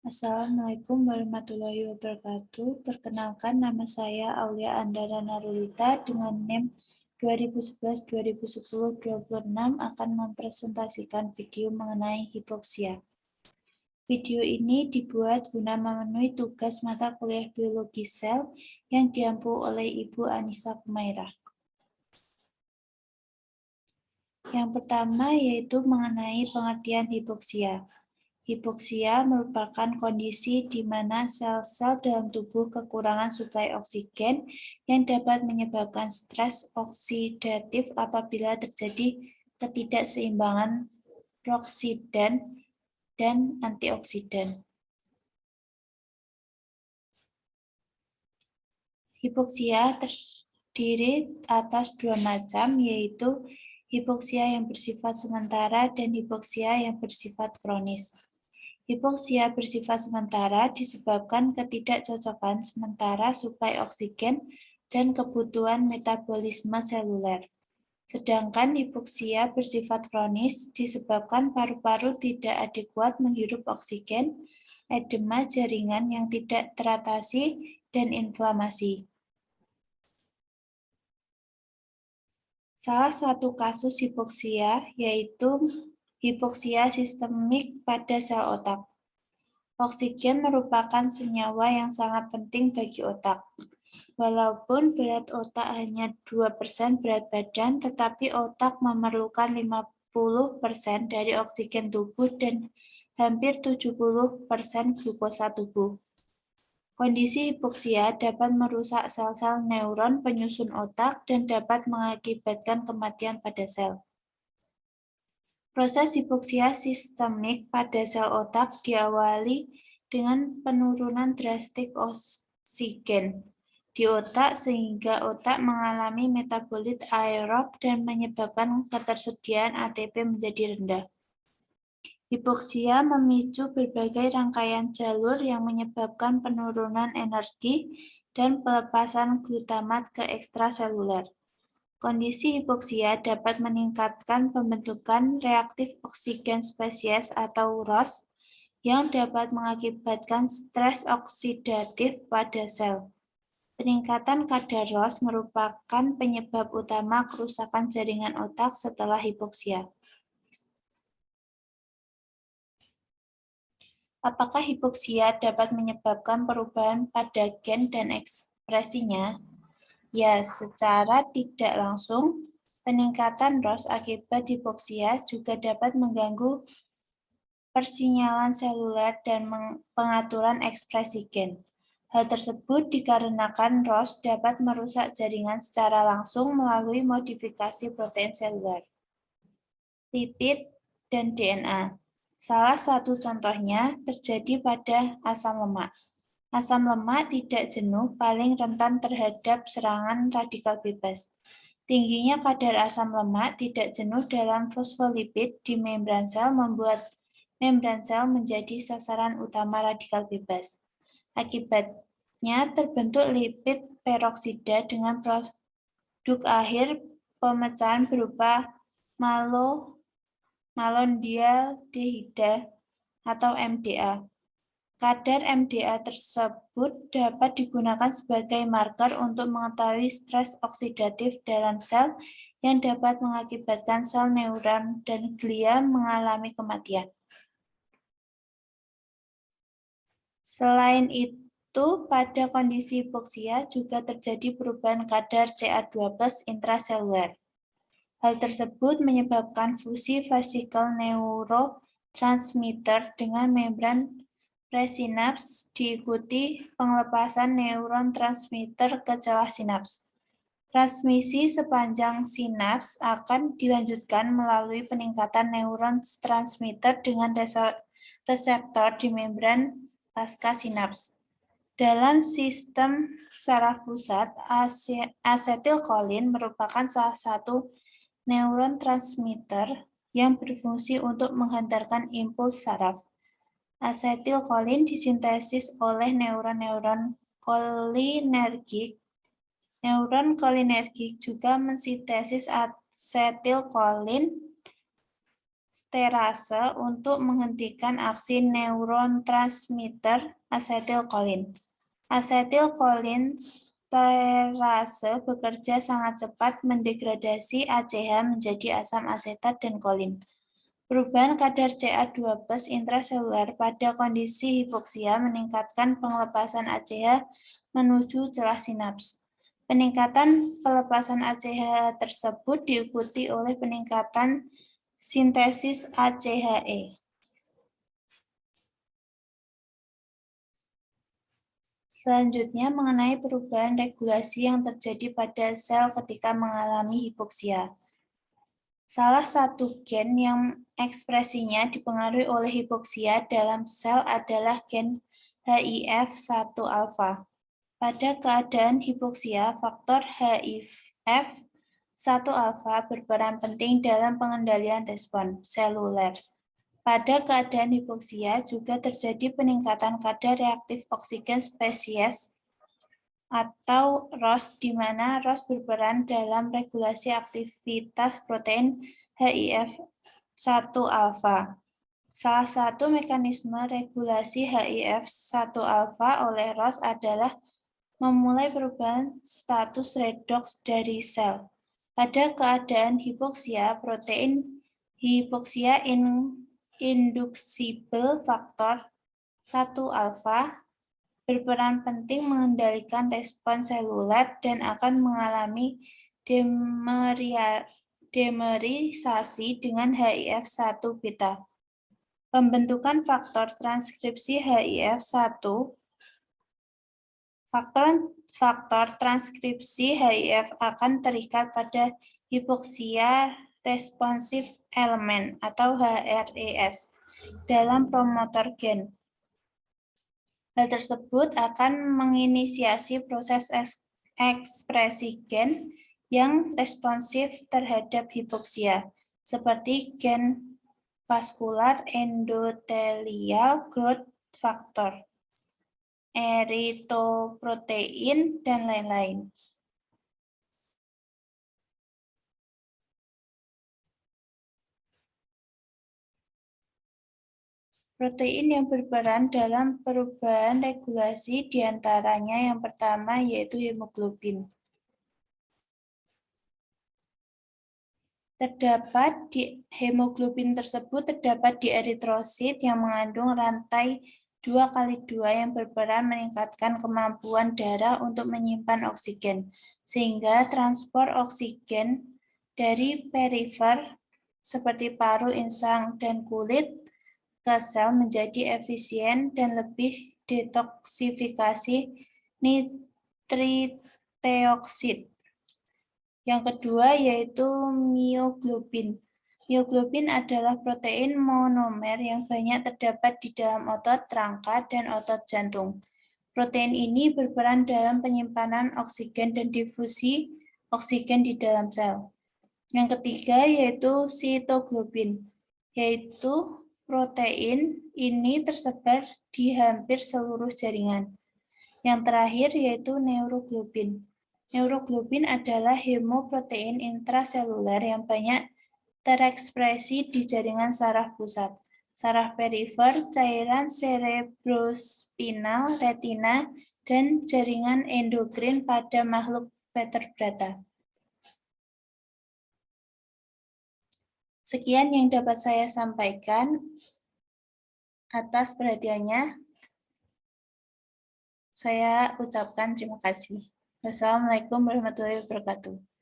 Assalamualaikum warahmatullahi wabarakatuh. Perkenalkan, nama saya Aulia Andara Narulita dengan NIM 2011-2010-26 akan mempresentasikan video mengenai hipoksia. Video ini dibuat guna memenuhi tugas mata kuliah biologi sel yang diampu oleh Ibu Anissa Kumairah. Yang pertama yaitu mengenai pengertian hipoksia. Hipoksia merupakan kondisi di mana sel-sel dalam tubuh kekurangan suplai oksigen yang dapat menyebabkan stres oksidatif apabila terjadi ketidakseimbangan proksidan dan antioksidan. Hipoksia terdiri atas dua macam, yaitu hipoksia yang bersifat sementara dan hipoksia yang bersifat kronis. Hipoksia bersifat sementara disebabkan ketidakcocokan sementara suplai oksigen dan kebutuhan metabolisme seluler. Sedangkan hipoksia bersifat kronis disebabkan paru-paru tidak adekuat menghirup oksigen, edema jaringan yang tidak teratasi, dan inflamasi. Salah satu kasus hipoksia yaitu hipoksia sistemik pada sel otak. Oksigen merupakan senyawa yang sangat penting bagi otak. Walaupun berat otak hanya 2% berat badan, tetapi otak memerlukan 50% dari oksigen tubuh dan hampir 70% glukosa tubuh. Kondisi hipoksia dapat merusak sel-sel neuron penyusun otak dan dapat mengakibatkan kematian pada sel. Proses hipoksia sistemik pada sel otak diawali dengan penurunan drastis oksigen di otak sehingga otak mengalami metabolit aerob dan menyebabkan ketersediaan ATP menjadi rendah. Hipoksia memicu berbagai rangkaian jalur yang menyebabkan penurunan energi dan pelepasan glutamat ke ekstraseluler. Kondisi hipoksia dapat meningkatkan pembentukan reaktif oksigen spesies atau ROS yang dapat mengakibatkan stres oksidatif pada sel. Peningkatan kadar ROS merupakan penyebab utama kerusakan jaringan otak setelah hipoksia. Apakah hipoksia dapat menyebabkan perubahan pada gen dan ekspresinya? Ya, secara tidak langsung, peningkatan ROS akibat hipoksia juga dapat mengganggu persinyalan seluler dan pengaturan ekspresi gen. Hal tersebut dikarenakan ROS dapat merusak jaringan secara langsung melalui modifikasi protein seluler, lipid, dan DNA. Salah satu contohnya terjadi pada asam lemak. Asam lemak tidak jenuh paling rentan terhadap serangan radikal bebas. Tingginya kadar asam lemak tidak jenuh dalam fosfolipid di membran sel membuat membran sel menjadi sasaran utama radikal bebas. Akibatnya terbentuk lipid peroksida dengan produk akhir pemecahan berupa malondialdehida atau MDA. Kadar MDA tersebut dapat digunakan sebagai marker untuk mengetahui stres oksidatif dalam sel yang dapat mengakibatkan sel neuron dan glia mengalami kematian. Selain itu, pada kondisi hipoksia juga terjadi perubahan kadar Ca2+ intraseluler. Hal tersebut menyebabkan fusi vesikel neurotransmitter dengan membran presinaps diikuti pengelepasan neuron transmitter ke celah sinaps. Transmisi sepanjang sinaps akan dilanjutkan melalui peningkatan neuron transmitter dengan reseptor di membran pasca sinaps. Dalam sistem saraf pusat, asetilkolin merupakan salah satu neuron transmitter yang berfungsi untuk menghantarkan impuls saraf. Asetilkolin disintesis oleh neuron kolinergik. Neuron kolinergik juga mensintesis asetilkolin sterase untuk menghentikan aksi neurotransmitter asetilkolin. Asetilkolin sterase bekerja sangat cepat mendegradasi ACH menjadi asam asetat dan kolin. Perubahan kadar Ca2+ intraseluler pada kondisi hipoksia meningkatkan pelepasan ACH menuju celah sinaps. Peningkatan pelepasan ACH tersebut diikuti oleh peningkatan sintesis ACHE. Selanjutnya mengenai perubahan regulasi yang terjadi pada sel ketika mengalami hipoksia. Salah satu gen yang ekspresinya dipengaruhi oleh hipoksia dalam sel adalah gen HIF1-alfa. Pada keadaan hipoksia, faktor HIF1-alfa berperan penting dalam pengendalian respon seluler. Pada keadaan hipoksia juga terjadi peningkatan kadar reaktif oksigen spesies atau ROS, di mana ROS berperan dalam regulasi aktivitas protein HIF1-alfa. Salah satu mekanisme regulasi HIF1-alfa oleh ROS adalah memulai perubahan status redoks dari sel. Pada keadaan hipoksia, protein hipoksia induksible faktor 1-alfa berperan penting mengendalikan respon seluler dan akan mengalami dimerisasi dengan HIF1-beta. Pembentukan faktor transkripsi HIF1 Faktor transkripsi HIF akan terikat pada hipoksia responsif elemen atau HRES dalam promotor gen. Hal tersebut akan menginisiasi proses ekspresi gen yang responsif terhadap hipoksia, seperti gen vaskular endotelial growth factor, eritoprotein, dan lain-lain. Protein yang berperan dalam perubahan regulasi diantaranya yang pertama yaitu hemoglobin. Hemoglobin tersebut terdapat di eritrosit yang mengandung rantai 2x2 yang berperan meningkatkan kemampuan darah untuk menyimpan oksigen, sehingga transport oksigen dari perifer seperti paru, insang, dan kulit ke sel menjadi efisien dan lebih detoksifikasi nitriteoksid. Yang kedua yaitu mioglobin. Mioglobin adalah protein monomer yang banyak terdapat di dalam otot, rangka, dan otot jantung. Protein ini berperan dalam penyimpanan oksigen dan difusi oksigen di dalam sel. Yang ketiga yaitu sitoglobin, yaitu protein ini tersebar di hampir seluruh jaringan. Yang terakhir yaitu neuroglobin. Neuroglobin adalah hemoprotein intraseluler yang banyak terekspresi di jaringan saraf pusat, saraf perifer, cairan cerebrospinal, retina, dan jaringan endokrin pada makhluk vertebrata. Sekian yang dapat saya sampaikan. Atas perhatiannya, saya ucapkan terima kasih. Wassalamualaikum warahmatullahi wabarakatuh.